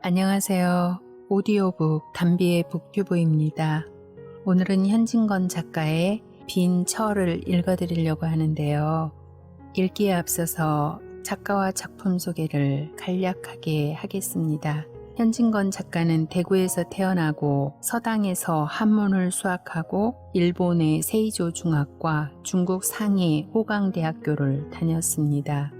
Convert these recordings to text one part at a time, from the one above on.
안녕하세요. 오디오북 담비의 북튜브입니다. 오늘은 현진건 작가의 빈 처를 읽어드리려고 하는데요. 읽기에 앞서서 작가와 작품 소개를 간략하게 하겠습니다. 현진건 작가는 대구에서 태어나고 서당에서 한문을 수학하고 일본의 세이조 중학과 중국 상해 호강대학교를 다녔습니다.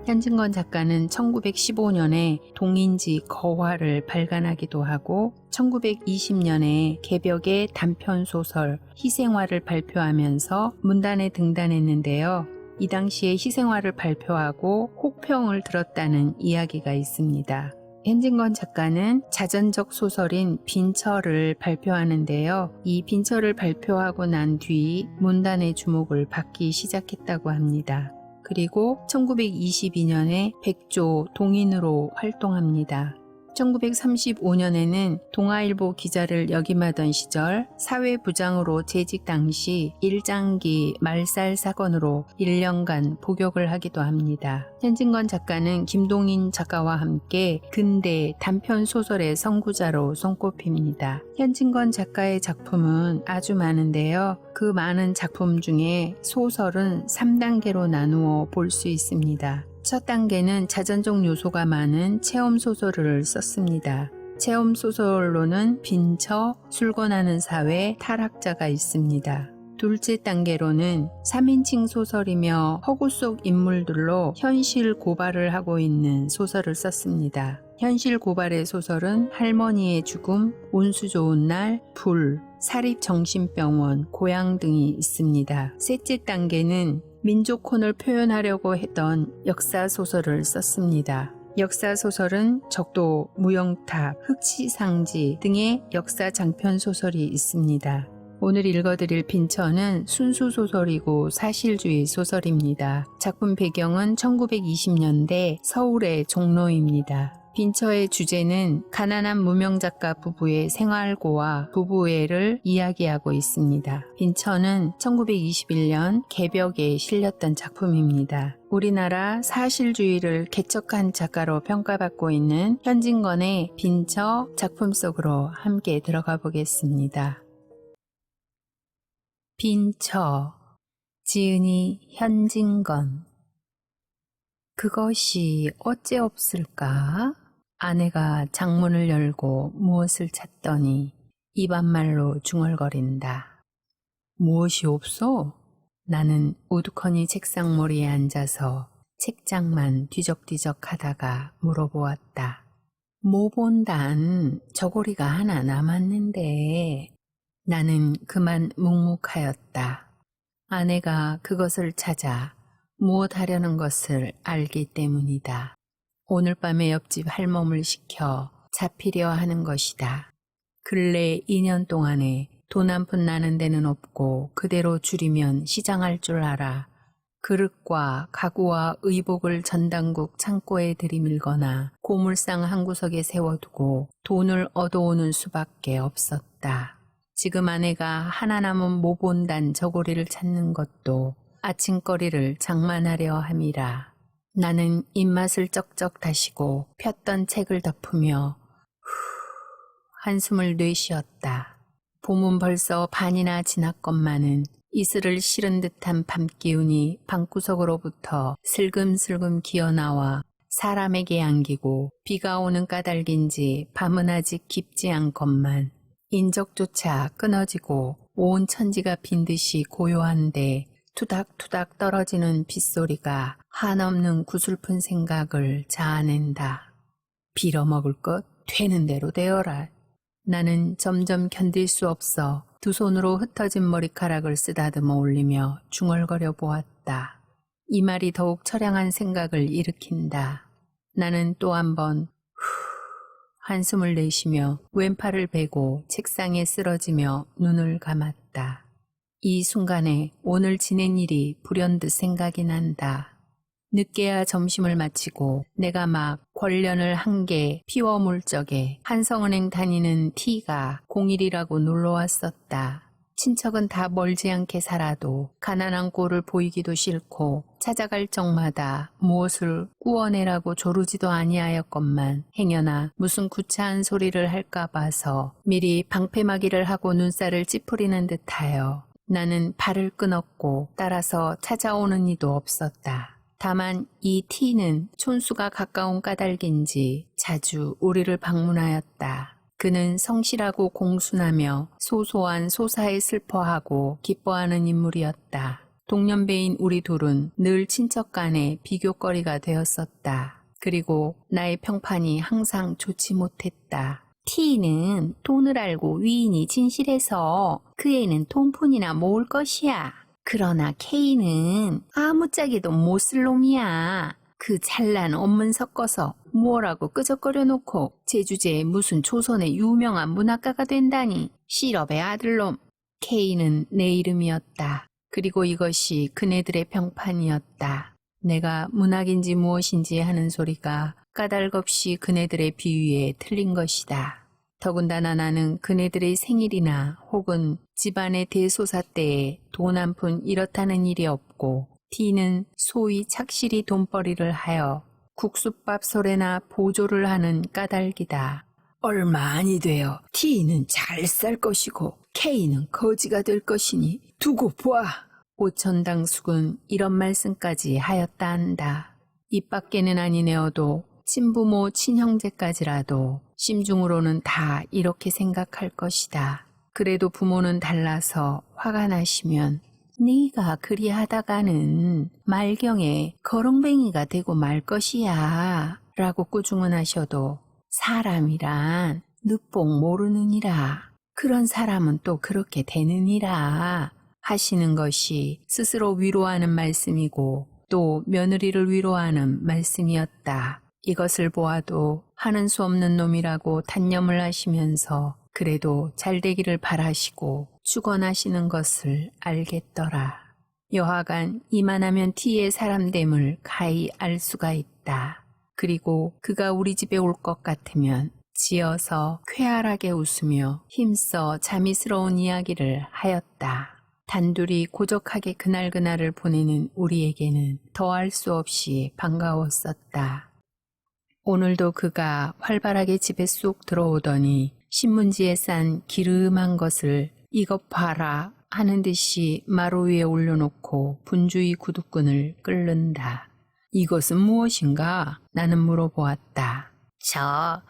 현진건 작가는 1915년에 동인지 거화를 발간하기도 하고 1920년에 개벽의 단편소설 희생화를 발표하면서 문단에 등단했는데요. 이 당시에 희생화를 발표하고 혹평을 들었다는 이야기가 있습니다. 현진건 작가는 자전적 소설인 빈처를 발표하는데요. 이 빈처를 발표하고 난 뒤 문단의 주목을 받기 시작했다고 합니다. 그리고 1922년에 백조 동인으로 활동합니다. 1935년에는 동아일보 기자를 역임하던 시절 사회부장으로 재직 당시 일장기 말살 사건으로 1년간 복역을 하기도 합니다. 현진건 작가는 김동인 작가와 함께 근대 단편소설의 선구자로 손꼽힙니다. 현진건 작가의 작품은 아주 많은데요. 그 많은 작품 중에 소설은 3단계로 나누어 볼 수 있습니다. 첫 단계는 자전적 요소가 많은 체험소설을 썼습니다. 체험소설로는 빈처, 술권하는 사회, 탈학자가 있습니다. 둘째 단계로는 3인칭 소설이며 허구 속 인물들로 현실 고발을 하고 있는 소설을 썼습니다. 현실 고발의 소설은 할머니의 죽음, 운수 좋은 날, 불, 사립정신병원, 고향 등이 있습니다. 셋째 단계는 민족혼을 표현하려고 했던 역사소설을 썼습니다. 역사소설은 적도, 무영탑, 흑치상지 등의 역사 장편소설이 있습니다. 오늘 읽어드릴 빈처는 순수소설이고 사실주의 소설입니다. 작품 배경은 1920년대 서울의 종로입니다. 빈처의 주제는 가난한 무명작가 부부의 생활고와 부부애를 이야기하고 있습니다. 빈처는 1921년 개벽에 실렸던 작품입니다. 우리나라 사실주의를 개척한 작가로 평가받고 있는 현진건의 빈처 작품 속으로 함께 들어가 보겠습니다. 빈처, 지은이 현진건. 그것이 어째 없을까? 아내가 장문을 열고 무엇을 찾더니 입안말로 중얼거린다. 무엇이 없어? 나는 우두커니 책상머리에 앉아서 책장만 뒤적뒤적 하다가 물어보았다. 뭐 본단 저고리가 하나 남았는데. 나는 그만 묵묵하였다. 아내가 그것을 찾아 무엇 하려는 것을 알기 때문이다. 오늘 밤에 옆집 할멈을 시켜 잡히려 하는 것이다. 근래 2년 동안에 돈 한 푼 나는 데는 없고 그대로 줄이면 시장할 줄 알아. 그릇과 가구와 의복을 전당국 창고에 들이밀거나 고물상 한 구석에 세워두고 돈을 얻어오는 수밖에 없었다. 지금 아내가 하나 남은 모본단 저고리를 찾는 것도 아침거리를 장만하려 함이라. 나는 입맛을 쩍쩍 다시고 폈던 책을 덮으며 한숨을 내쉬었다. 봄은 벌써 반이나 지났건만은 이슬을 실은 듯한 밤기운이 방구석으로부터 슬금슬금 기어나와 사람에게 안기고 비가 오는 까닭인지 밤은 아직 깊지 않건만 인적조차 끊어지고 온 천지가 빈 듯이 고요한데 투닥투닥 떨어지는 빗소리가 한없는 구슬픈 생각을 자아낸다. 빌어먹을 것 되는 대로 되어라. 나는 점점 견딜 수 없어 두 손으로 흩어진 머리카락을 쓰다듬어 올리며 중얼거려 보았다. 이 말이 더욱 처량한 생각을 일으킨다. 나는 또 한 번 한숨을 내쉬며 왼팔을 베고 책상에 쓰러지며 눈을 감았다. 이 순간에 오늘 지낸 일이 불현듯 생각이 난다. 늦게야 점심을 마치고 내가 막 권련을 한 개 피워물 적에 한성은행 다니는 T가 공일이라고 놀러왔었다. 친척은 다 멀지 않게 살아도 가난한 꼴을 보이기도 싫고 찾아갈 적마다 무엇을 꾸어내라고 조르지도 아니하였건만 행여나 무슨 구차한 소리를 할까 봐서 미리 방패막이를 하고 눈살을 찌푸리는 듯하여 나는 발을 끊었고 따라서 찾아오는 이도 없었다. 다만 이 T는 촌수가 가까운 까닭인지 자주 우리를 방문하였다. 그는 성실하고 공순하며 소소한 소사에 슬퍼하고 기뻐하는 인물이었다. 동년배인 우리 둘은 늘 친척 간의 비교거리가 되었었다. 그리고 나의 평판이 항상 좋지 못했다. T는 돈을 알고 위인이 진실해서 그 애는 돈푼이나 모을 것이야. 그러나 K는 아무짝에도 못 쓸 놈이야. 그 잘난 언문 섞어서 뭐라고 끄적거려 놓고 제주제에 무슨 조선의 유명한 문학가가 된다니. 실업의 아들놈. K는 내 이름이었다. 그리고 이것이 그네들의 평판이었다. 내가 문학인지 무엇인지 하는 소리가 까닭없이 그네들의 비유에 틀린 것이다. 더군다나 나는 그네들의 생일이나 혹은 집안의 대소사 때에 돈 한 푼 이렇다는 일이 없고 T는 소위 착실히 돈벌이를 하여 국수밥 소래나 보조를 하는 까닭이다. 얼마 아니 되어 T는 잘 살 것이고 K는 거지가 될 것이니 두고 봐. 오천당숙은 이런 말씀까지 하였다 한다. 입 밖에는 아니내어도 친부모 친형제까지라도 심중으로는 다 이렇게 생각할 것이다. 그래도 부모는 달라서 화가 나시면 네가 그리하다가는 말경에 거렁뱅이가 되고 말 것이야 라고 꾸중은 하셔도 사람이란 늦복 모르느니라. 그런 사람은 또 그렇게 되느니라 하시는 것이 스스로 위로하는 말씀이고 또 며느리를 위로하는 말씀이었다. 이것을 보아도 하는 수 없는 놈이라고 단념을 하시면서 그래도 잘되기를 바라시고 축원하시는 것을 알겠더라. 여하간 이만하면 T의 사람됨을 가히 알 수가 있다. 그리고 그가 우리 집에 올 것 같으면 지어서 쾌활하게 웃으며 힘써 자미스러운 이야기를 하였다. 단둘이 고적하게 그날그날을 보내는 우리에게는 더할 수 없이 반가웠었다. 오늘도 그가 활발하게 집에 쑥 들어오더니 신문지에 싼 기름한 것을 이것 봐라 하는 듯이 마루 위에 올려놓고 분주히 구두끈을 끓는다. 이것은 무엇인가? 나는 물어보았다.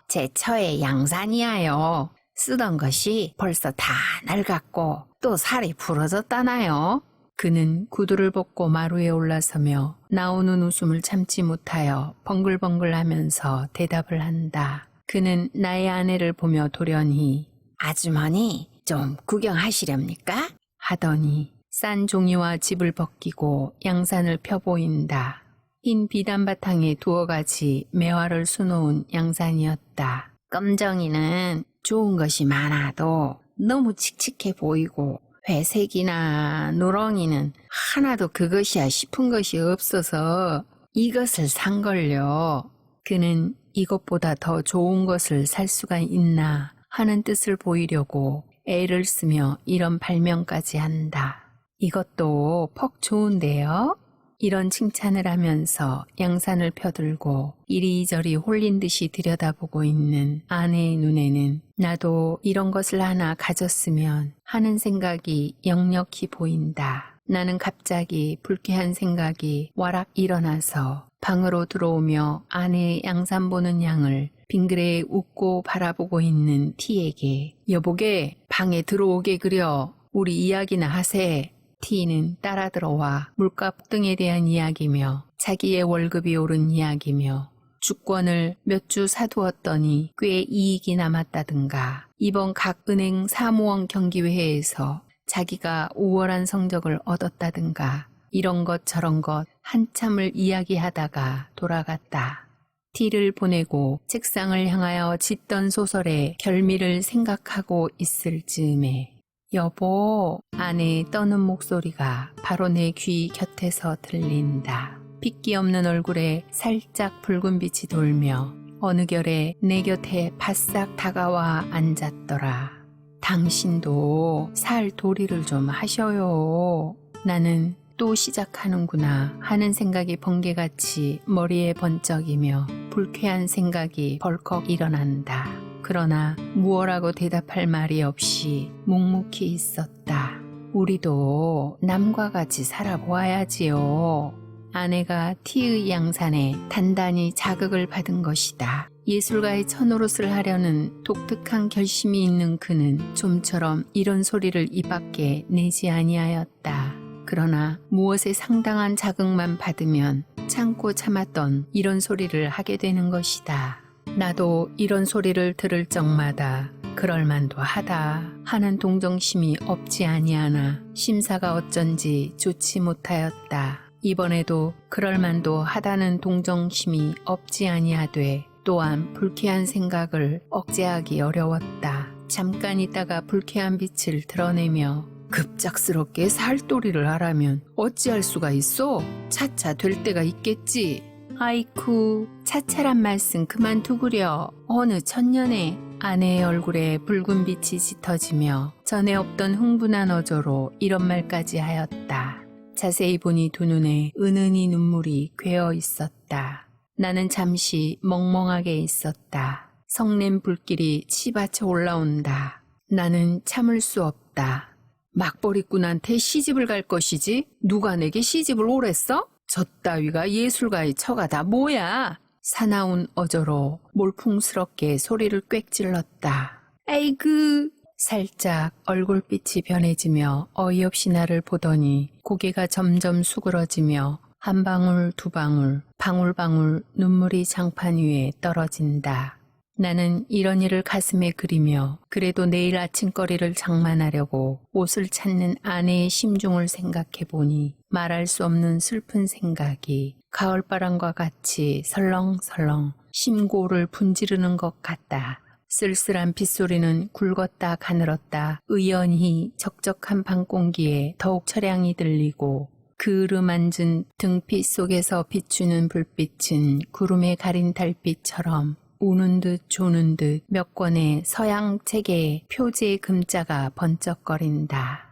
제 처의 양산이야요. 쓰던 것이 벌써 다 낡았고 또 살이 부러졌다나요? 그는 구두를 벗고 마루에 올라서며 나오는 웃음을 참지 못하여 벙글벙글하면서 대답을 한다. 그는 나의 아내를 보며 돌연히 아주머니 좀 구경하시렵니까? 하더니 싼 종이와 집을 벗기고 양산을 펴보인다. 흰 비단 바탕에 두어 가지 매화를 수놓은 양산이었다. 검정이는 좋은 것이 많아도 너무 칙칙해 보이고 회색이나 누렁이는 하나도 그것이야 싶은 것이 없어서 이것을 산걸요. 그는 이것보다 더 좋은 것을 살 수가 있나 하는 뜻을 보이려고 애를 쓰며 이런 발명까지 한다. 이것도 퍽 좋은데요? 이런 칭찬을 하면서 양산을 펴들고 이리저리 홀린 듯이 들여다보고 있는 아내의 눈에는 나도 이런 것을 하나 가졌으면 하는 생각이 역력히 보인다. 나는 갑자기 불쾌한 생각이 와락 일어나서 방으로 들어오며 아내의 양산 보는 양을 빙그레 웃고 바라보고 있는 T에게 여보게 방에 들어오게 그려 우리 이야기나 하세. T는 따라 들어와 물값 등에 대한 이야기며 자기의 월급이 오른 이야기며 주권을 몇 주 사두었더니 꽤 이익이 남았다든가 이번 각 은행 사무원 경기회에서 자기가 우월한 성적을 얻었다든가 이런 것 저런 것 한참을 이야기하다가 돌아갔다. T를 보내고 책상을 향하여 짓던 소설의 결미를 생각하고 있을 즈음에 여보, 아내의 떠는 목소리가 바로 내 귀 곁에서 들린다. 핏기 없는 얼굴에 살짝 붉은 빛이 돌며 어느 결에 내 곁에 바싹 다가와 앉았더라. 당신도 살 도리를 좀 하셔요. 나는 또 시작하는구나 하는 생각이 번개같이 머리에 번쩍이며 불쾌한 생각이 벌컥 일어난다. 그러나 무엇라고 대답할 말이 없이 묵묵히 있었다. 우리도 남과 같이 살아보아야지요. 아내가 T의 양산에 단단히 자극을 받은 것이다. 예술가의 천노릇을 하려는 독특한 결심이 있는 그는 좀처럼 이런 소리를 입 밖에 내지 아니하였다. 그러나 무엇에 상당한 자극만 받으면 참고 참았던 이런 소리를 하게 되는 것이다. 나도 이런 소리를 들을 적마다 그럴만도 하다 하는 동정심이 없지 아니하나 심사가 어쩐지 좋지 못하였다. 이번에도 그럴만도 하다는 동정심이 없지 아니하되 또한 불쾌한 생각을 억제하기 어려웠다. 잠깐 있다가 불쾌한 빛을 드러내며 급작스럽게 살도리를 하라면 어찌할 수가 있어? 차차 될 때가 있겠지. 아이쿠, 차차란 말씀 그만두구려. 어느 천년에. 아내의 얼굴에 붉은 빛이 짙어지며 전에 없던 흥분한 어조로 이런 말까지 하였다. 자세히 보니 두 눈에 은은히 눈물이 괴어 있었다. 나는 잠시 멍멍하게 있었다. 성냄 불길이 치받쳐 올라온다. 나는 참을 수 없다. 막버리꾼한테 시집을 갈 것이지 누가 내게 시집을 오랬어? 저 따위가 예술가의 처가 다 뭐야? 사나운 어조로 몰풍스럽게 소리를 꽥 질렀다. 에이그! 살짝 얼굴빛이 변해지며 어이없이 나를 보더니 고개가 점점 수그러지며 한 방울 두 방울 방울방울 눈물이 장판 위에 떨어진다. 나는 이런 일을 가슴에 그리며 그래도 내일 아침거리를 장만하려고 옷을 찾는 아내의 심중을 생각해보니 말할 수 없는 슬픈 생각이 가을바람과 같이 설렁설렁 심고를 분지르는 것 같다. 쓸쓸한 빗소리는 굵었다 가늘었다 의연히 적적한 밤공기에 더욱 처량히 들리고 그 으르만진 등빛 속에서 비추는 불빛은 구름에 가린 달빛처럼 우는 듯 조는 듯 몇 권의 서양 책의 표지의 금자가 번쩍거린다.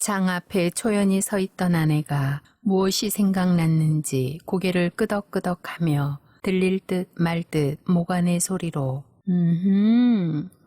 장 앞에 초연히 서 있던 아내가 무엇이 생각났는지 고개를 끄덕끄덕하며 들릴 듯 말 듯 모간의 소리로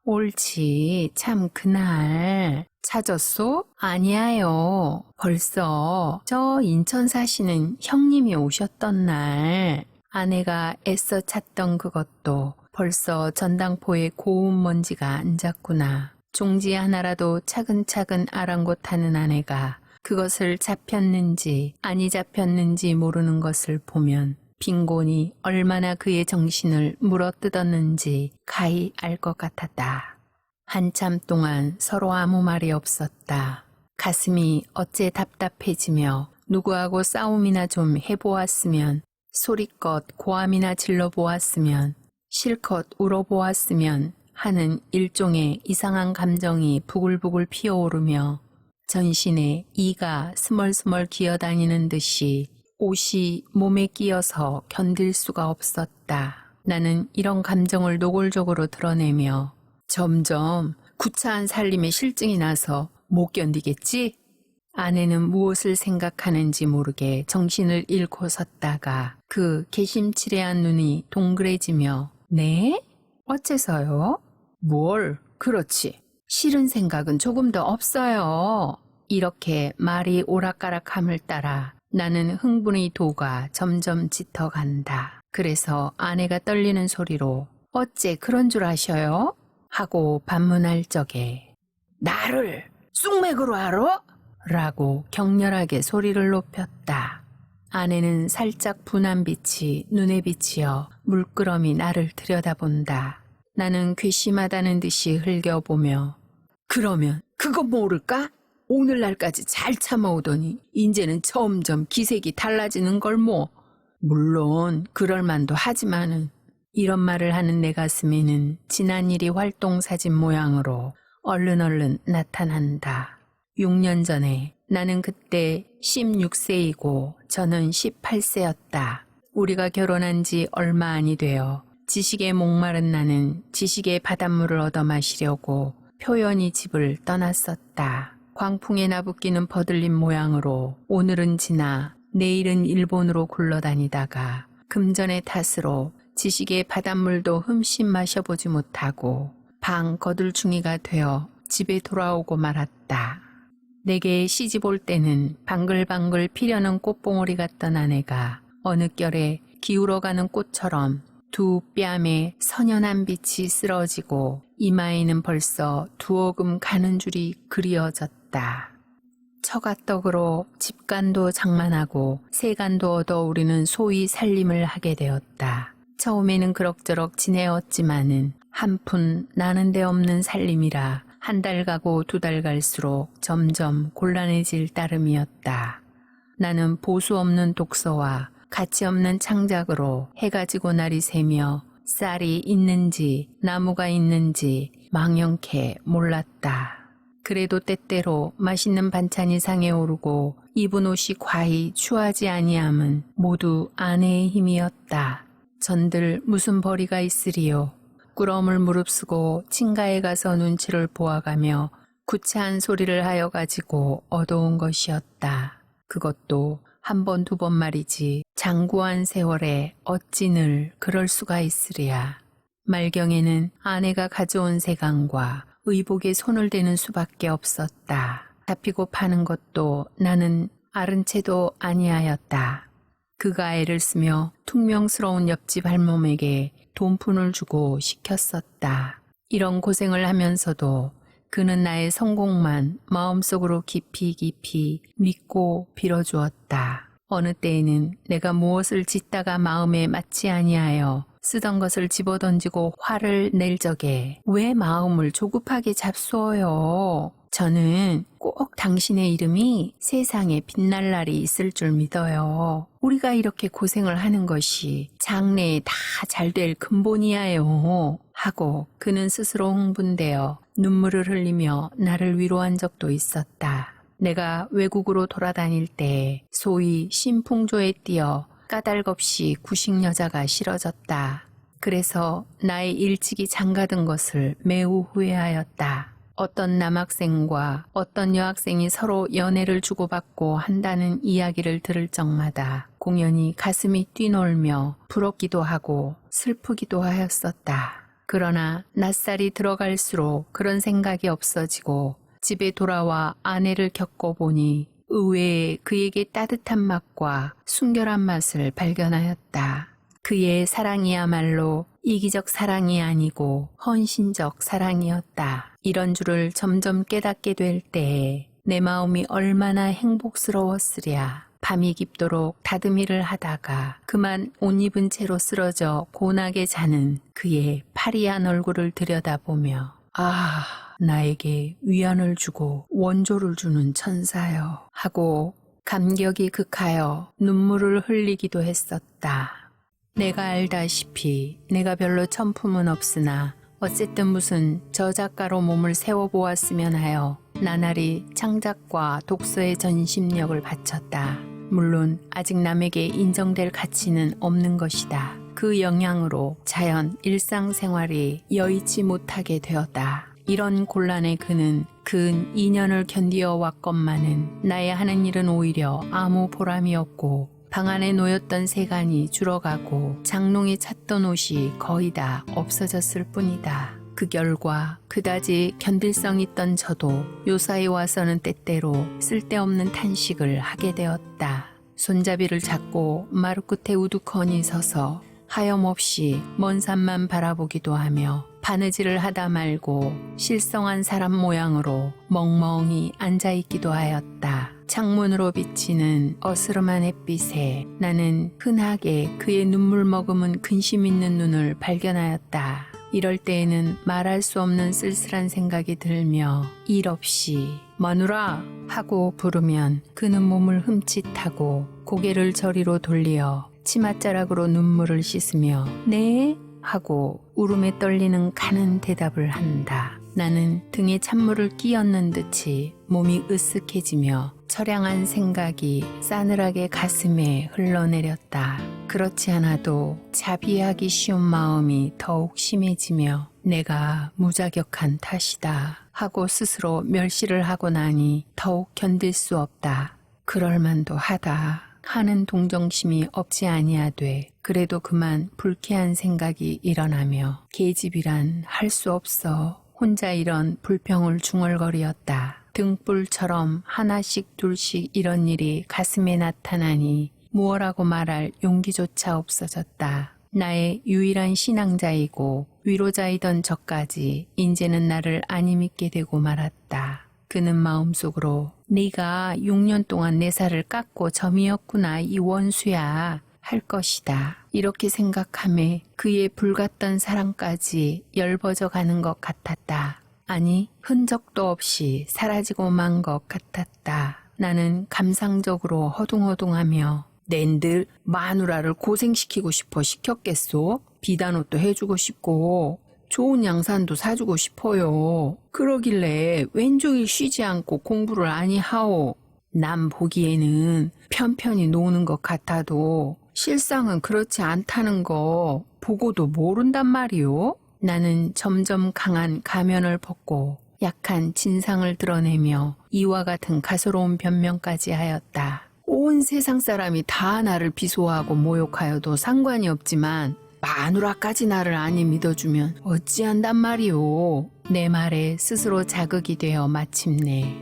옳지 참 그날 찾았소? 아니야요. 벌써 저 인천 사시는 형님이 오셨던 날 아내가 애써 찾던 그것도 벌써 전당포에 고운 먼지가 앉았구나. 종지 하나라도 차근차근 아랑곳하는 아내가 그것을 잡혔는지 아니 잡혔는지 모르는 것을 보면 빈곤이 얼마나 그의 정신을 물어뜯었는지 가히 알 것 같았다. 한참 동안 서로 아무 말이 없었다. 가슴이 어째 답답해지며 누구하고 싸움이나 좀 해보았으면 소리껏 고함이나 질러보았으면 실컷 울어보았으면 하는 일종의 이상한 감정이 부글부글 피어오르며 전신에 이가 스멀스멀 기어다니는 듯이 옷이 몸에 끼어서 견딜 수가 없었다. 나는 이런 감정을 노골적으로 드러내며 점점 구차한 살림에 실증이 나서 못 견디겠지? 아내는 무엇을 생각하는지 모르게 정신을 잃고 섰다가 그 개심치레한 눈이 동그래지며 네? 어째서요? 뭘? 그렇지. 싫은 생각은 조금 더 없어요. 이렇게 말이 오락가락함을 따라 나는 흥분의 도가 점점 짙어간다. 그래서 아내가 떨리는 소리로 어째 그런 줄 아셔요? 하고 반문할 적에 나를 쑥맥으로 알아? 라고 격렬하게 소리를 높였다. 아내는 살짝 분한 빛이 눈에 비치어 물끄러미 나를 들여다본다. 나는 괘씸하다는 듯이 흘겨보며 그러면 그거 모를까? 오늘날까지 잘 참아오더니 이제는 점점 기색이 달라지는 걸 뭐. 물론 그럴만도 하지만은 이런 말을 하는 내 가슴에는 지난 일이 활동사진 모양으로 얼른 나타난다. 6년 전에 나는 그때 16세이고 저는 18세였다. 우리가 결혼한 지 얼마 안이 되어 지식에 목마른 나는 지식의 바닷물을 얻어 마시려고 표현이 집을 떠났었다. 광풍에 나부끼는 버들림 모양으로 오늘은 지나 내일은 일본으로 굴러다니다가 금전의 탓으로 지식의 바닷물도 흠씬 마셔보지 못하고 방 거들충이가 되어 집에 돌아오고 말았다. 내게 시집 올 때는 방글방글 피려는 꽃봉오리 같던 아내가 어느 결에 기울어가는 꽃처럼 두 뺨에 선연한 빛이 쓰러지고 이마에는 벌써 두어금 가는 줄이 그리어졌다. 처가떡으로 집간도 장만하고 세간도 얻어 우리는 소위 살림을 하게 되었다. 처음에는 그럭저럭 지내었지만은 한푼 나는 데 없는 살림이라 한 달 가고 두 달 갈수록 점점 곤란해질 따름이었다. 나는 보수 없는 독서와 가치 없는 창작으로 해가 지고 날이 새며 쌀이 있는지 나무가 있는지 망연케 몰랐다. 그래도 때때로 맛있는 반찬이 상에 오르고 입은 옷이 과히 추하지 아니함은 모두 아내의 힘이었다. 전들 무슨 벌이가 있으리요. 꾸러물 무릅쓰고 친가에 가서 눈치를 보아가며 구차한 소리를 하여 가지고 얻어온 것이었다. 그것도 한 번 두 번 말이지 장구한 세월에 어찌 늘 그럴 수가 있으랴. 말경에는 아내가 가져온 세간과 의복에 손을 대는 수밖에 없었다. 잡히고 파는 것도 나는 아른 채도 아니하였다. 그가 애를 쓰며 퉁명스러운 옆집 할멈에게 돈푼을 주고 시켰었다. 이런 고생을 하면서도 그는 나의 성공만 마음속으로 깊이 깊이 믿고 빌어주었다. 어느 때에는 내가 무엇을 짓다가 마음에 맞지 아니하여 쓰던 것을 집어던지고 화를 낼 적에 왜 마음을 조급하게 잡수어요. 저는 꼭 당신의 이름이 세상에 빛날 날이 있을 줄 믿어요. 우리가 이렇게 고생을 하는 것이 장래에 다 잘 될 근본이야요. 하고 그는 스스로 흥분되어 눈물을 흘리며 나를 위로한 적도 있었다. 내가 외국으로 돌아다닐 때 소위 신풍조에 뛰어 까닭없이 구식 여자가 싫어졌다. 그래서 나의 일찍이 장가든 것을 매우 후회하였다. 어떤 남학생과 어떤 여학생이 서로 연애를 주고받고 한다는 이야기를 들을 적마다 공연히 가슴이 뛰놀며 부럽기도 하고 슬프기도 하였었다. 그러나 낯살이 들어갈수록 그런 생각이 없어지고 집에 돌아와 아내를 겪어보니 의외에 그에게 따뜻한 맛과 순결한 맛을 발견하였다. 그의 사랑이야말로 이기적 사랑이 아니고 헌신적 사랑이었다. 이런 줄을 점점 깨닫게 될 때에 내 마음이 얼마나 행복스러웠으랴. 밤이 깊도록 다듬이를 하다가 그만 옷 입은 채로 쓰러져 고나게 자는 그의 파리한 얼굴을 들여다보며 아, 나에게 위안을 주고 원조를 주는 천사여 하고 감격이 극하여 눈물을 흘리기도 했었다. 내가 알다시피 내가 별로 천품은 없으나 어쨌든 무슨 저작가로 몸을 세워보았으면 하여 나날이 창작과 독서의 전심력을 바쳤다. 물론 아직 남에게 인정될 가치는 없는 것이다. 그 영향으로 자연 일상생활이 여의치 못하게 되었다. 이런 곤란에 그는 근 2년을 견디어 왔건만은 나의 하는 일은 오히려 아무 보람이 없고 방 안에 놓였던 세간이 줄어가고 장롱에 찼던 옷이 거의 다 없어졌을 뿐이다. 그 결과 그다지 견딜성 있던 저도 요사이 와서는 때때로 쓸데없는 탄식을 하게 되었다. 손잡이를 잡고 마루 끝에 우두커니 서서 하염없이 먼 산만 바라보기도 하며 바느질을 하다 말고 실성한 사람 모양으로 멍멍이 앉아있기도 하였다. 창문으로 비치는 어스름한 햇빛에 나는 흔하게 그의 눈물 머금은 근심 있는 눈을 발견하였다. 이럴 때에는 말할 수 없는 쓸쓸한 생각이 들며 일 없이 마누라 하고 부르면 그는 몸을 흠칫하고 고개를 저리로 돌리어 치맛자락으로 눈물을 씻으며 네? 하고 울음에 떨리는 가는 대답을 한다. 나는 등에 찬물을 끼얹는 듯이 몸이 으쓱해지며 처량한 생각이 싸늘하게 가슴에 흘러내렸다. 그렇지 않아도 자비하기 쉬운 마음이 더욱 심해지며 내가 무자격한 탓이다 하고 스스로 멸시를 하고 나니 더욱 견딜 수 없다. 그럴만도 하다 하는 동정심이 없지 아니하되 그래도 그만 불쾌한 생각이 일어나며 계집이란 할 수 없어 혼자 이런 불평을 중얼거리었다. 등불처럼 하나씩 둘씩 이런 일이 가슴에 나타나니 무엇라고 말할 용기조차 없어졌다. 나의 유일한 신앙자이고 위로자이던 저까지 이제는 나를 안 믿게 되고 말았다. 그는 마음속으로 네가 6년 동안 내 살을 깎고 점이었구나 이 원수야 할 것이다. 이렇게 생각하며 그의 불같던 사랑까지 열버져 가는 것 같았다. 아니 흔적도 없이 사라지고 만 것 같았다. 나는 감상적으로 허둥허둥하며 낸들 마누라를 고생시키고 싶어 시켰겠소? 비단옷도 해주고 싶고 좋은 양산도 사주고 싶어요. 그러길래 왼종일 쉬지 않고 공부를 아니하오. 남 보기에는 편편히 노는 것 같아도 실상은 그렇지 않다는 거 보고도 모른단 말이오. 나는 점점 강한 가면을 벗고 약한 진상을 드러내며 이와 같은 가소로운 변명까지 하였다. 온 세상 사람이 다 나를 비소하고 모욕하여도 상관이 없지만 마누라까지 나를 아니 믿어주면 어찌한단 말이오. 내 말에 스스로 자극이 되어 마침내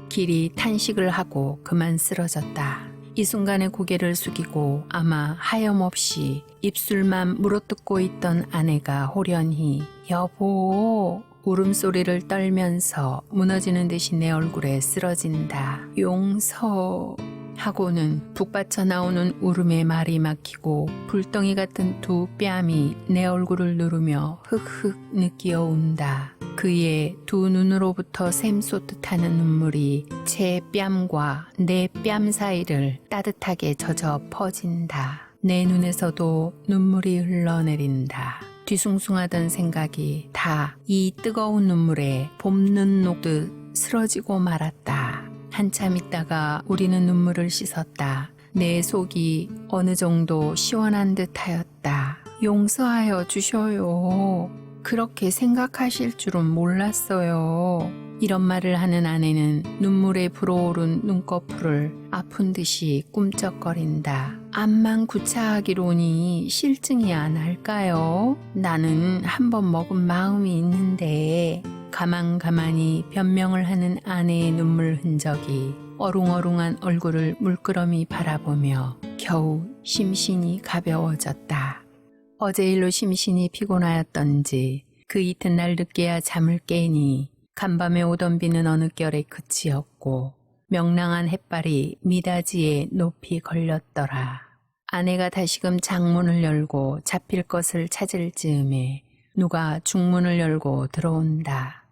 길이 탄식을 하고 그만 쓰러졌다. 이 순간에 고개를 숙이고 아마 하염없이 입술만 물어뜯고 있던 아내가 호련히 여보 울음소리를 떨면서 무너지는 듯이 내 얼굴에 쓰러진다. 용서 하고는 북받쳐 나오는 울음에 말이 막히고 불덩이 같은 두 뺨이 내 얼굴을 누르며 흑흑 느끼어 운다. 그의 두 눈으로부터 샘솟듯 하는 눈물이 제 뺨과 내 뺨 사이를 따뜻하게 젖어 퍼진다. 내 눈에서도 눈물이 흘러내린다. 뒤숭숭하던 생각이 다 이 뜨거운 눈물에 봄눈 녹듯 쓰러지고 말았다. 한참 있다가 우리는 눈물을 씻었다. 내 속이 어느 정도 시원한 듯 하였다. 용서하여 주셔요. 그렇게 생각하실 줄은 몰랐어요. 이런 말을 하는 아내는 눈물에 불어오른 눈꺼풀을 아픈 듯이 꿈쩍거린다. 암만 구차하기로니 실증이 안 할까요? 나는 한번 먹은 마음이 있는데 가만가만히 변명을 하는 아내의 눈물 흔적이 어룽어룽한 얼굴을 물끄러미 바라보며 겨우 심신이 가벼워졌다. 어제 일로 심신이 피곤하였던지 그 이튿날 늦게야 잠을 깨니 간밤에 오던 비는 어느 결에 그치었고 명랑한 햇발이 미닫이에 높이 걸렸더라. 아내가 다시금 장문을 열고 잡힐 것을 찾을 즈음에 누가 중문을 열고 들어온다.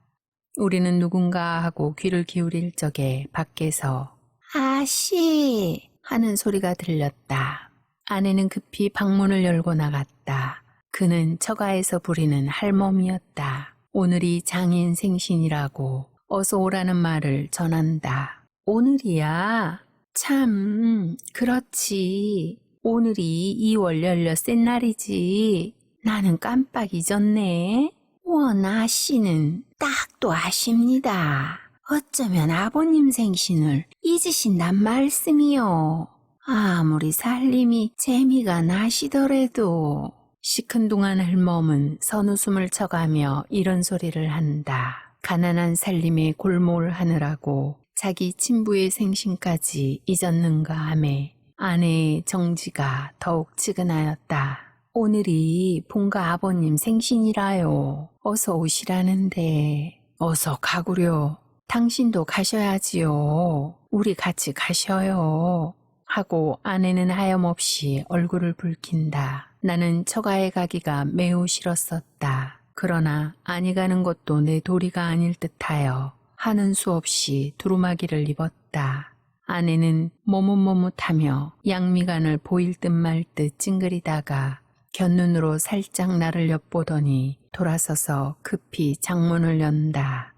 우리는 누군가 하고 귀를 기울일 적에 밖에서 아씨 하는 소리가 들렸다. 아내는 급히 방문을 열고 나갔다. 그는 처가에서 부리는 할멈이었다. 오늘이 장인 생신이라고 어서 오라는 말을 전한다. 오늘이야? 참 그렇지. 오늘이 2월 열려센 날이지. 나는 깜빡 잊었네. 원아씨는 딱도 아십니다. 어쩌면 아버님 생신을 잊으신단 말씀이요. 아무리 살림이 재미가 나시더라도. 시큰둥한 할멈은 선웃음을 쳐가며 이런 소리를 한다. 가난한 살림에 골몰 하느라고 자기 친부의 생신까지 잊었는가 하매 아내의 정지가 더욱 치근하였다. 오늘이 본가 아버님 생신이라요. 어서 오시라는데. 어서 가구려. 당신도 가셔야지요. 우리 같이 가셔요. 하고 아내는 하염없이 얼굴을 붉힌다. 나는 처가에 가기가 매우 싫었었다. 그러나 아니 가는 것도 내 도리가 아닐 듯하여 하는 수 없이 두루마기를 입었다. 아내는 머뭇머뭇하며 양미간을 보일 듯 말 듯 찡그리다가 곁눈으로 살짝 나를 엿보더니 돌아서서 급히 장문을 연다.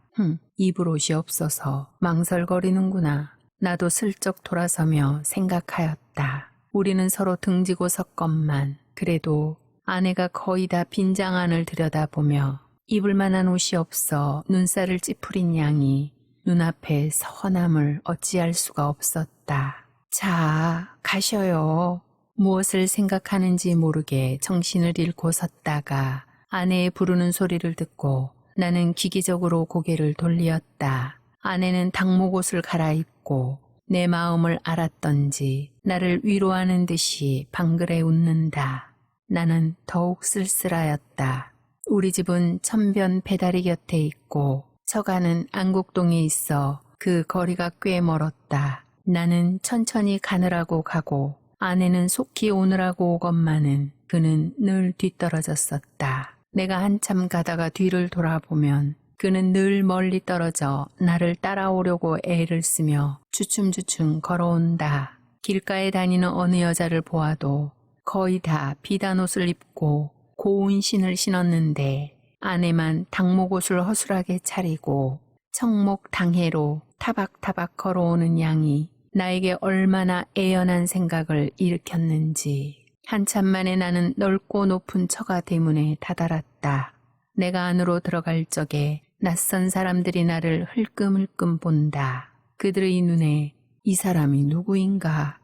입을 옷이 없어서 망설거리는구나. 나도 슬쩍 돌아서며 생각하였다. 우리는 서로 등지고 섰건만 그래도 아내가 거의 다 빈장 안을 들여다보며 입을 만한 옷이 없어 눈살을 찌푸린 양이 눈앞에 서남을 어찌할 수가 없었다. 자, 가셔요. 무엇을 생각하는지 모르게 정신을 잃고 섰다가 아내의 부르는 소리를 듣고 나는 기기적으로 고개를 돌리었다. 아내는 닭목옷을 갈아입고 내 마음을 알았던지 나를 위로하는 듯이 방글에 웃는다. 나는 더욱 쓸쓸하였다. 우리 집은 천변 배다리 곁에 있고 처가는 안국동에 있어 그 거리가 꽤 멀었다. 나는 천천히 가느라고 가고 아내는 속히 오느라고 오건만은 그는 늘 뒤떨어졌었다. 내가 한참 가다가 뒤를 돌아보면 그는 늘 멀리 떨어져 나를 따라오려고 애를 쓰며 주춤주춤 걸어온다. 길가에 다니는 어느 여자를 보아도 거의 다 비단 옷을 입고 고운 신을 신었는데 아내만 닭목옷을 허술하게 차리고 청목 당해로 타박타박 걸어오는 양이 나에게 얼마나 애연한 생각을 일으켰는지. 한참 만에 나는 넓고 높은 처가 대문에 다다랐다. 내가 안으로 들어갈 적에 낯선 사람들이 나를 흘끔흘끔 본다. 그들의 눈에 이 사람이 누구인가?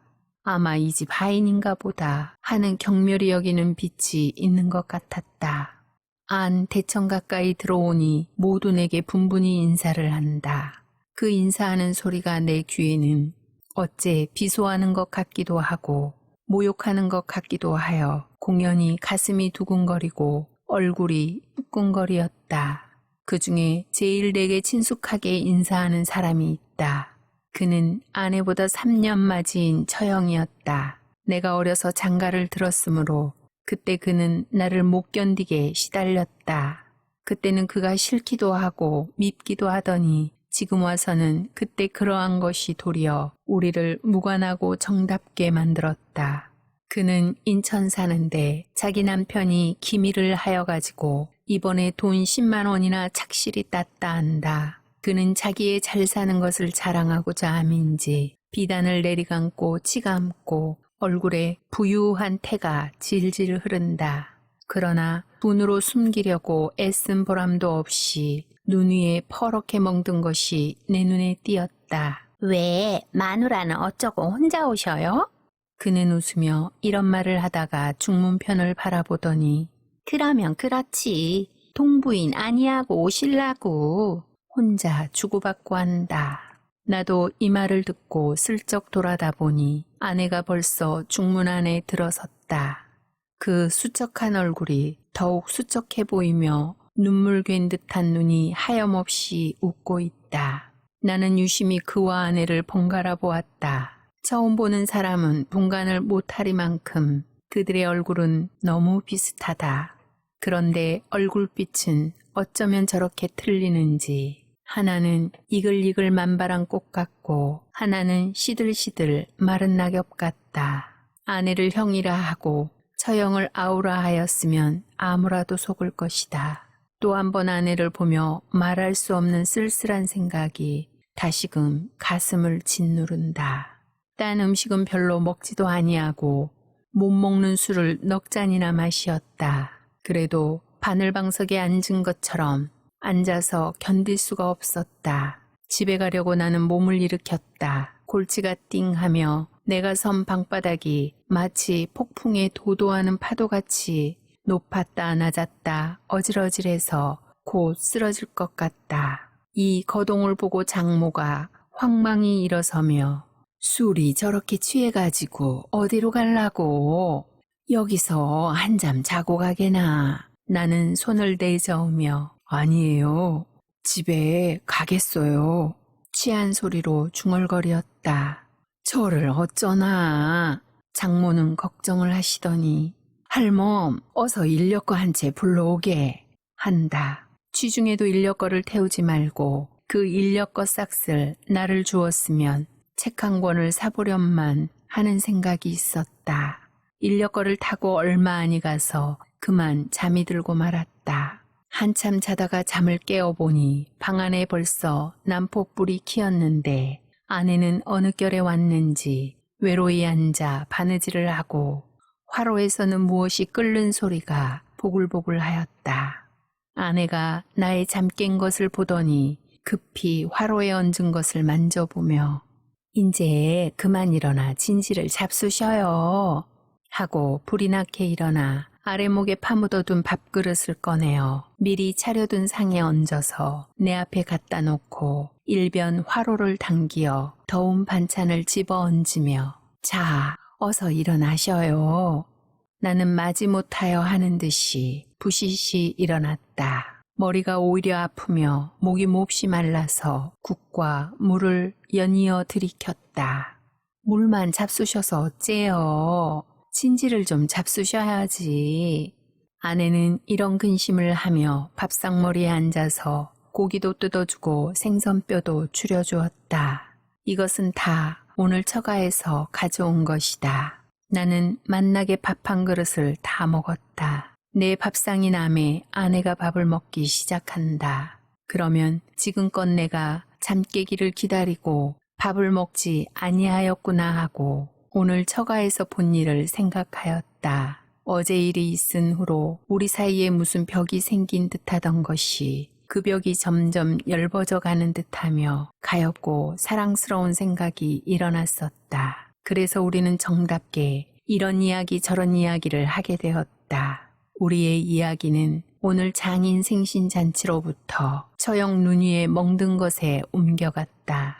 아마 이 집 하인인가 보다 하는 경멸이 여기는 빛이 있는 것 같았다. 안 대청 가까이 들어오니 모두 내게 분분히 인사를 한다. 그 인사하는 소리가 내 귀에는 어째 비소하는 것 같기도 하고 모욕하는 것 같기도 하여 공연히 가슴이 두근거리고 얼굴이 후끈거리었다. 그 중에 제일 내게 친숙하게 인사하는 사람이 있다. 그는 아내보다 3년 맞이인 처형이었다. 내가 어려서 장가를 들었으므로 그때 그는 나를 못 견디게 시달렸다. 그때는 그가 싫기도 하고 밉기도 하더니 지금 와서는 그때 그러한 것이 도리어 우리를 무관하고 정답게 만들었다. 그는 인천 사는데 자기 남편이 기밀을 하여가지고 이번에 돈 10만 원이나 착실히 땄다 한다. 그는 자기의 잘 사는 것을 자랑하고자 함인지 비단을 내리감고 치감고 얼굴에 부유한 태가 질질 흐른다. 그러나 돈으로 숨기려고 애쓴 보람도 없이 눈 위에 퍼렇게 멍든 것이 내 눈에 띄었다. 왜 마누라는 어쩌고 혼자 오셔요? 그는 웃으며 이런 말을 하다가 중문편을 바라보더니 그러면 그렇지. 동부인 아니하고 오실라고. 혼자 주고받고 한다. 나도 이 말을 듣고 슬쩍 돌아다 보니 아내가 벌써 중문 안에 들어섰다. 그 수척한 얼굴이 더욱 수척해 보이며 눈물 괜 듯한 눈이 하염없이 웃고 있다. 나는 유심히 그와 아내를 번갈아 보았다. 처음 보는 사람은 분간을 못하리만큼 그들의 얼굴은 너무 비슷하다. 그런데 얼굴빛은 어쩌면 저렇게 틀리는지. 하나는 이글이글 만발한 꽃 같고 하나는 시들시들 마른 낙엽 같다. 아내를 형이라 하고 처형을 아우라 하였으면 아무라도 속을 것이다. 또 한 번 아내를 보며 말할 수 없는 쓸쓸한 생각이 다시금 가슴을 짓누른다. 딴 음식은 별로 먹지도 아니하고 못 먹는 술을 넉 잔이나 마시었다. 그래도 바늘방석에 앉은 것처럼 앉아서 견딜 수가 없었다. 집에 가려고 나는 몸을 일으켰다. 골치가 띵하며 내가 선 방바닥이 마치 폭풍에 도도하는 파도같이 높았다 낮았다 어질어질해서 곧 쓰러질 것 같다. 이 거동을 보고 장모가 황망히 일어서며 술이 저렇게 취해가지고 어디로 갈라고? 여기서 한잠 자고 가게나. 나는 손을 내저으며 아니에요. 집에 가겠어요. 취한 소리로 중얼거렸다. 저를 어쩌나. 장모는 걱정을 하시더니 할멈 어서 인력거 한 채 불러오게 한다. 취중에도 인력거를 태우지 말고 그 인력거 싹쓸 나를 주었으면 책 한 권을 사보련만 하는 생각이 있었다. 인력거를 타고 얼마 안이 가서 그만 잠이 들고 말았다. 한참 자다가 잠을 깨어보니 방 안에 벌써 난폭불이 켜었는데 아내는 어느 결에 왔는지 외로이 앉아 바느질을 하고 화로에서는 무엇이 끓는 소리가 보글보글하였다. 아내가 나의 잠 깬 것을 보더니 급히 화로에 얹은 것을 만져보며 이제 그만 일어나 진지를 잡수셔요 하고 불이 나게 일어나 아래목에 파묻어둔 밥그릇을 꺼내어 미리 차려둔 상에 얹어서 내 앞에 갖다 놓고 일변 화로를 당기어 더운 반찬을 집어 얹으며 자, 어서 일어나셔요. 나는 마지못하여 하는 듯이 부시시 일어났다. 머리가 오히려 아프며 목이 몹시 말라서 국과 물을 연이어 들이켰다. 물만 잡수셔서 어째요? 진지를 좀 잡수셔야지. 아내는 이런 근심을 하며 밥상머리에 앉아서 고기도 뜯어주고 생선뼈도 줄여주었다. 이것은 다 오늘 처가에서 가져온 것이다. 나는 맛나게 밥 한 그릇을 다 먹었다. 내 밥상이 남에 아내가 밥을 먹기 시작한다. 그러면 지금껏 내가 잠 깨기를 기다리고 밥을 먹지 아니하였구나 하고 오늘 처가에서 본 일을 생각하였다. 어제 일이 있은 후로 우리 사이에 무슨 벽이 생긴 듯하던 것이 그 벽이 점점 엷어져 가는 듯하며 가엾고 사랑스러운 생각이 일어났었다. 그래서 우리는 정답게 이런 이야기 저런 이야기를 하게 되었다. 우리의 이야기는 오늘 장인 생신잔치로부터 처영 눈 위에 멍든 것에 옮겨갔다.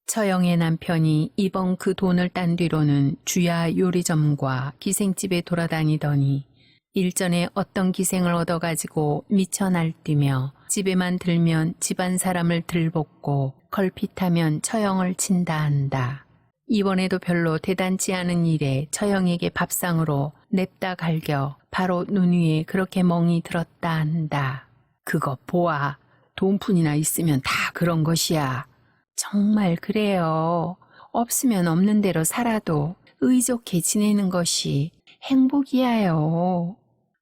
처영의 남편이 이번 그 돈을 딴 뒤로는 주야 요리점과 기생집에 돌아다니더니 일전에 어떤 기생을 얻어가지고 미쳐 날뛰며 집에만 들면 집안 사람을 들볶고 걸핏하면 처영을 친다 한다. 이번에도 별로 대단치 않은 일에 처영에게 밥상으로 냅다 갈겨 바로 눈 위에 그렇게 멍이 들었다 한다. 그거 보아. 돈푼이나 있으면 다 그런 것이야. 정말 그래요. 없으면 없는 대로 살아도 의좋게 지내는 것이 행복이야요.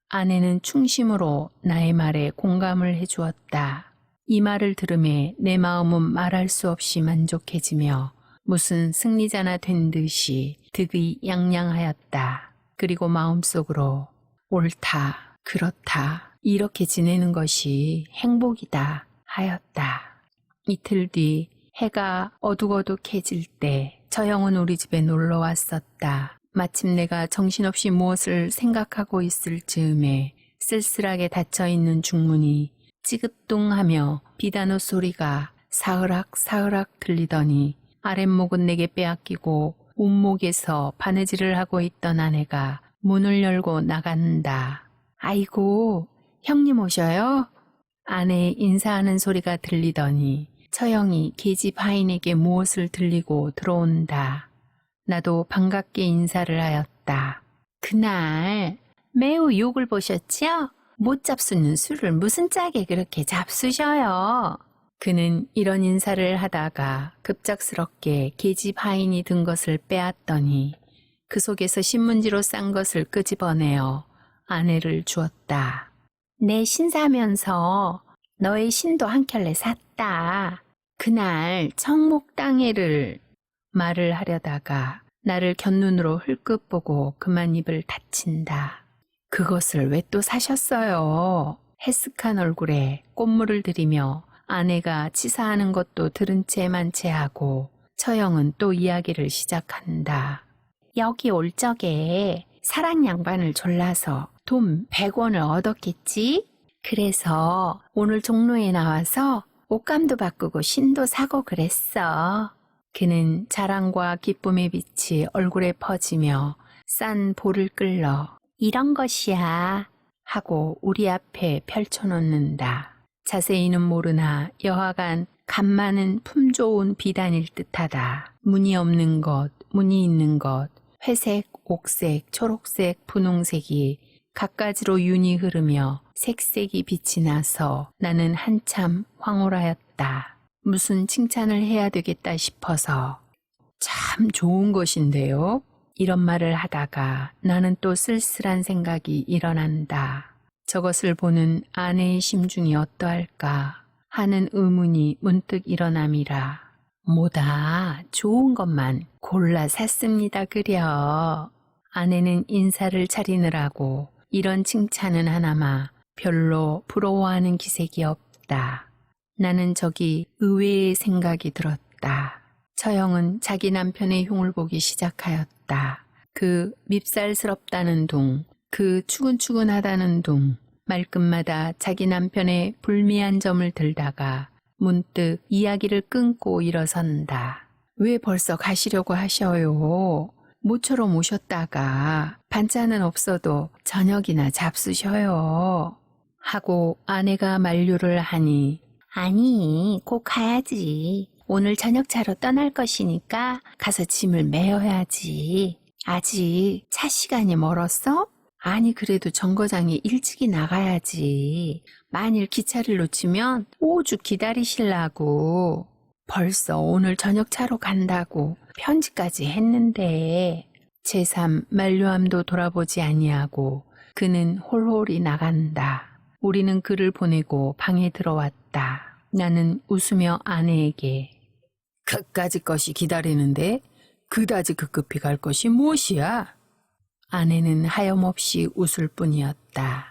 아내는 충심으로 나의 말에 공감을 해주었다. 이 말을 들음에 내 마음은 말할 수 없이 만족해지며 무슨 승리자나 된 듯이 득이 양양하였다. 그리고 마음속으로 옳다, 그렇다, 이렇게 지내는 것이 행복이다 하였다. 이틀 뒤 해가 어둑어둑해질 때 처형은 우리 집에 놀러 왔었다. 마침 내가 정신없이 무엇을 생각하고 있을 즈음에 쓸쓸하게 닫혀있는 중문이 찌긋뚱하며 비단오 소리가 사흐락 사흐락 들리더니 아랫목은 내게 빼앗기고 온목에서 바느질을 하고 있던 아내가 문을 열고 나간다. 아이고, 형님 오셔요? 아내의 인사하는 소리가 들리더니 처형이 계집 하인에게 무엇을 들리고 들어온다. 나도 반갑게 인사를 하였다. 그날 매우 욕을 보셨지요? 못 잡수는 술을 무슨 짝에 그렇게 잡수셔요? 그는 이런 인사를 하다가 급작스럽게 계집 하인이 든 것을 빼앗더니 그 속에서 신문지로 싼 것을 끄집어내어 아내를 주었다. 내 신사면서 너의 신도 한 켤레 샀다. 그날 청목당회를 말을 하려다가 나를 곁눈으로 흘끗 보고 그만 입을 닫힌다. 그것을 왜 또 사셨어요? 해쓱한 얼굴에 꽃물을 들이며 아내가 치사하는 것도 들은 채 만체하고 처형은 또 이야기를 시작한다. 여기 올 적에 사랑 양반을 졸라서 돈 100원을 얻었겠지? 그래서 오늘 종로에 나와서 옷감도 바꾸고 신도 사고 그랬어. 그는 자랑과 기쁨의 빛이 얼굴에 퍼지며 싼 볼을 끌러 이런 것이야 하고 우리 앞에 펼쳐놓는다. 자세히는 모르나 여하간 간 많은 품 좋은 비단일 듯하다. 무늬 없는 것, 무늬 있는 것, 회색, 옥색, 초록색, 분홍색이 갖가지로 윤이 흐르며 색색이 빛이 나서 나는 한참 황홀하였다. 무슨 칭찬을 해야 되겠다 싶어서 참 좋은 것인데요. 이런 말을 하다가 나는 또 쓸쓸한 생각이 일어난다. 저것을 보는 아내의 심중이 어떠할까 하는 의문이 문득 일어남이라. 뭐다 좋은 것만 골라 샀습니다 그려. 아내는 인사를 차리느라고 이런 칭찬은 하나마 별로 부러워하는 기색이 없다. 나는 저기 의외의 생각이 들었다. 처형은 자기 남편의 흉을 보기 시작하였다. 그 밉살스럽다는 둥, 그 추근추근하다는 둥, 말끝마다 자기 남편의 불미한 점을 들다가 문득 이야기를 끊고 일어선다. 왜 벌써 가시려고 하셔요? 모처럼 오셨다가 반찬은 없어도 저녁이나 잡수셔요. 하고 아내가 만류를 하니 아니, 곧 가야지. 오늘 저녁 차로 떠날 것이니까 가서 짐을 메어야지. 아직 차 시간이 멀었어? 아니 그래도 정거장에 일찍이 나가야지. 만일 기차를 놓치면 오죽 기다리실라고. 벌써 오늘 저녁 차로 간다고 편지까지 했는데. 제3 만류함도 돌아보지 아니하고 그는 홀홀이 나간다. 우리는 그를 보내고 방에 들어왔다. 나는 웃으며 아내에게 그까짓 것이 기다리는데 그다지 급급히 갈 것이 무엇이야? 아내는 하염없이 웃을 뿐이었다.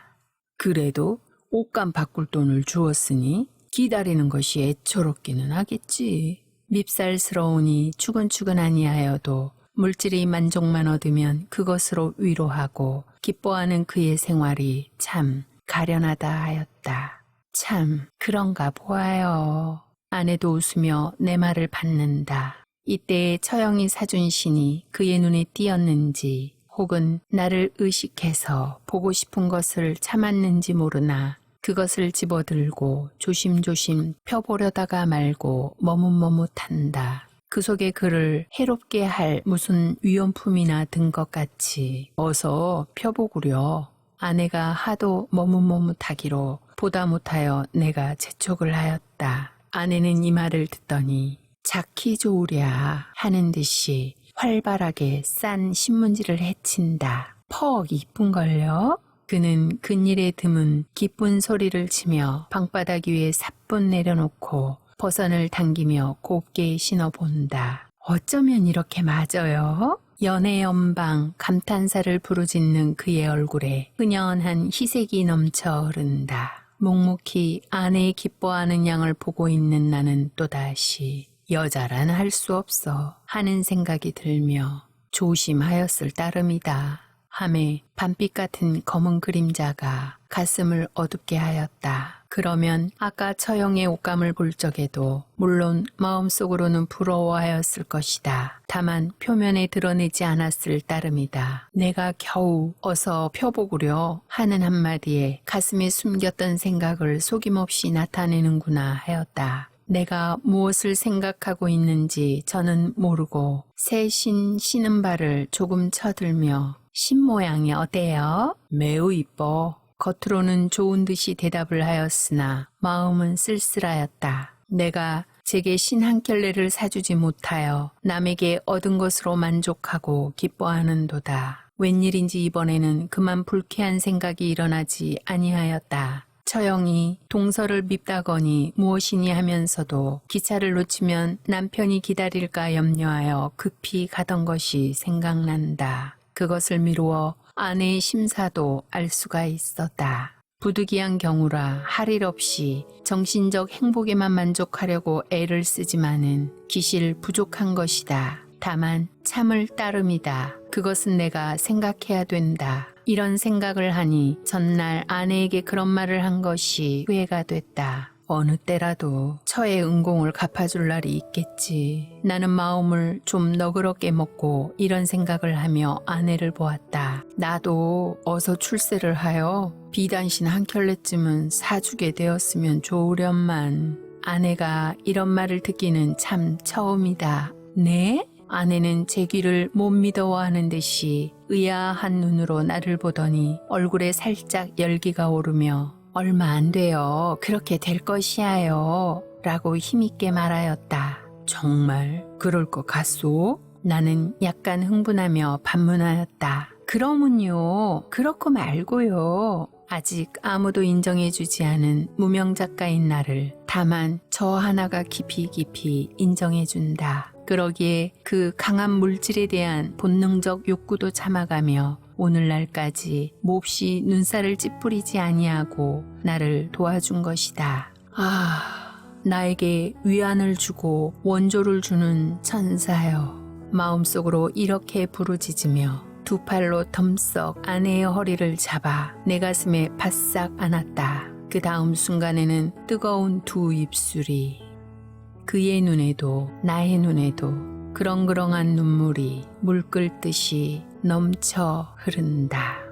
그래도 옷감 바꿀 돈을 주었으니 기다리는 것이 애처롭기는 하겠지. 밉살스러우니 추근추근 아니하여도 물질의 만족만 얻으면 그것으로 위로하고 기뻐하는 그의 생활이 참 가련하다 하였다. 참 그런가 보아요. 아내도 웃으며 내 말을 받는다. 이때에 처형이 사준 신이 그의 눈에 띄었는지 혹은 나를 의식해서 보고 싶은 것을 참았는지 모르나 그것을 집어들고 조심조심 펴보려다가 말고 머뭇머뭇한다. 그 속에 그를 해롭게 할 무슨 위험품이나 든 것 같이 어서 펴보구려. 아내가 하도 머뭇머뭇하기로 보다 못하여 내가 재촉을 하였다. 아내는 이 말을 듣더니 작히 좋으랴 하는 듯이 활발하게 싼 신문지를 헤친다. 퍽 이쁜걸요? 그는 근일에 드문 기쁜 소리를 치며 방바닥 위에 사뿐 내려놓고 버선을 당기며 곱게 신어본다. 어쩌면 이렇게 맞아요? 연애연방 감탄사를 부르짖는 그의 얼굴에 은연한 희색이 넘쳐 흐른다. 묵묵히 아내의 기뻐하는 양을 보고 있는 나는 또다시 여자란 할 수 없어 하는 생각이 들며 조심하였을 따름이다. 함에 밤빛 같은 검은 그림자가 가슴을 어둡게 하였다. 그러면 아까 처형의 옷감을 볼 적에도 물론 마음속으로는 부러워하였을 것이다. 다만 표면에 드러내지 않았을 따름이다. 내가 겨우 어서 펴보구려 하는 한마디에 가슴에 숨겼던 생각을 속임없이 나타내는구나 하였다. 내가 무엇을 생각하고 있는지 저는 모르고 새 신는 발을 조금 쳐들며 신 모양이 어때요? 매우 이뻐. 겉으로는 좋은 듯이 대답을 하였으나 마음은 쓸쓸하였다. 내가 제게 신 한 켤레를 사주지 못하여 남에게 얻은 것으로 만족하고 기뻐하는도다. 웬일인지 이번에는 그만 불쾌한 생각이 일어나지 아니하였다. 처형이 동서를 밉다거니 무엇이니 하면서도 기차를 놓치면 남편이 기다릴까 염려하여 급히 가던 것이 생각난다. 그것을 미루어 아내의 심사도 알 수가 있었다. 부득이한 경우라 할 일 없이 정신적 행복에만 만족하려고 애를 쓰지만은 기실 부족한 것이다. 다만 참을 따름이다. 그것은 내가 생각해야 된다. 이런 생각을 하니 전날 아내에게 그런 말을 한 것이 후회가 됐다. 어느 때라도 처의 은공을 갚아줄 날이 있겠지. 나는 마음을 좀 너그럽게 먹고 이런 생각을 하며 아내를 보았다. 나도 어서 출세를 하여 비단신 한 켤레쯤은 사주게 되었으면 좋으련만. 아내가 이런 말을 듣기는 참 처음이다. 네? 아내는 제 귀를 못 믿어하는 듯이 의아한 눈으로 나를 보더니 얼굴에 살짝 열기가 오르며 얼마 안 돼요. 그렇게 될 것이야요. 라고 힘있게 말하였다. 정말 그럴 것 같소? 나는 약간 흥분하며 반문하였다. 그러면요. 그렇고 말고요. 아직 아무도 인정해주지 않은 무명 작가인 나를 다만 저 하나가 깊이 깊이 인정해준다. 그러기에 그 강한 물질에 대한 본능적 욕구도 참아가며 오늘날까지 몹시 눈살을 찌푸리지 아니하고 나를 도와준 것이다. 나에게 위안을 주고 원조를 주는 천사여. 마음속으로 이렇게 부르짖으며 두 팔로 덤썩 아내의 허리를 잡아 내 가슴에 바싹 안았다. 그 다음 순간에는 뜨거운 두 입술이 그의 눈에도 나의 눈에도 그렁그렁한 눈물이 물 끓듯이 넘쳐 흐른다.